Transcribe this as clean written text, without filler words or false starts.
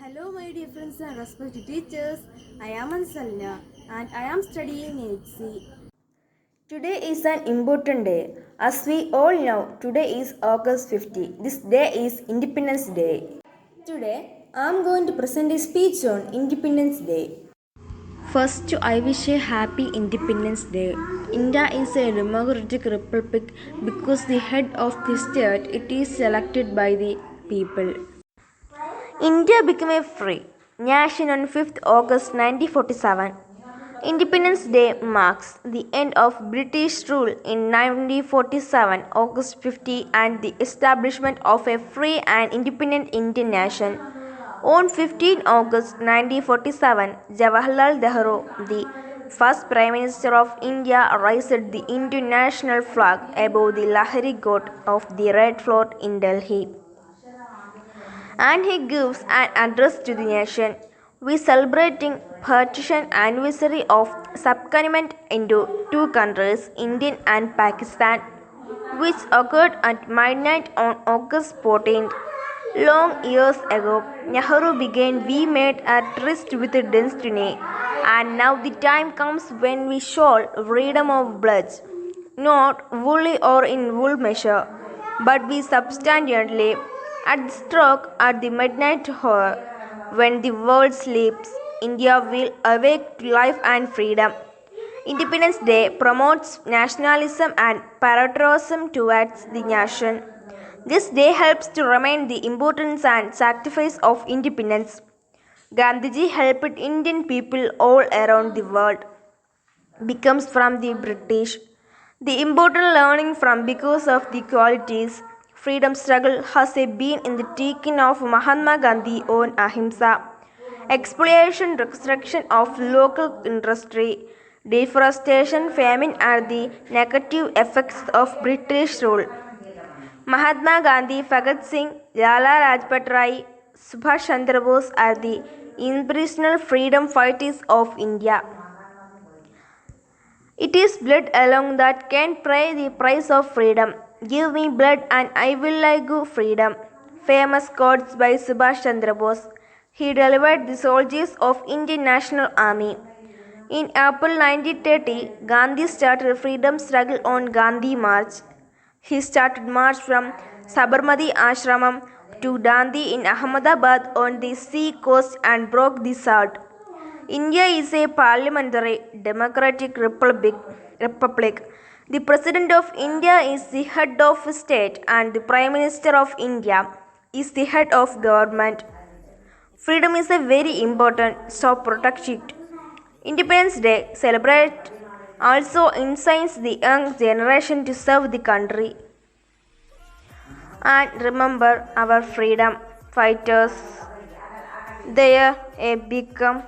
Hello, my dear friends and respected teachers. I am Ansalna and I am studying HC. Today is an important day. As we all know, today is August 50. This day is Independence Day. Today, I am going to present a speech on Independence Day. First, I wish a happy Independence Day. India is a democratic republic because the head of the state it is elected by the people. India became a free nation on 5th August 1947. Independence Day marks the end of British rule in 1947, August 50, and the establishment of a free and independent Indian nation. On 15 August 1947, Jawaharlal Nehru, the first Prime Minister of India, raised the Indian national flag above the Lahari Ghat of the Red Fort in Delhi, and he gives an address to the nation. We celebrating partition anniversary of subcontinent into two countries, India and Pakistan, which occurred at midnight on August 14th. Long years ago, Nehru began "We made a tryst with destiny," and now the time comes when we shall freedom of blood, not wholly or in full measure, but be substantially at the stroke at the midnight hour, when the world sleeps, India will awake to life and freedom. Independence Day promotes nationalism and patriotism towards the nation. This day helps to remind the importance and sacrifice of independence. Gandhiji helped Indian people all around the world becomes from the British. The important learning from because of the qualities freedom struggle has been in the teaching of Mahatma Gandhi on ahimsa, exploitation, restriction of local industry, deforestation, famine are the negative effects of British rule. Mahatma Gandhi, Bhagat Singh, Lala Rajpat Rai, Subhash Chandra Bose are the inspirational freedom fighters of India. It is blood alone that can pay the price of freedom. Give me blood and I will give freedom. Famous quotes by Subhash Chandra Bose. He delivered the soldiers of Indian National Army. In April 1930, Gandhi started freedom struggle on Gandhi March. He started march from Sabarmati Ashramam to Dandi in Ahmedabad on the sea coast and broke the salt. India is a parliamentary democratic republic. The President of India is the head of state and the Prime Minister of India is the head of government. Freedom is a very important, so protect it. Independence Day celebrate also incites the young generation to serve the country and remember our freedom fighters. They become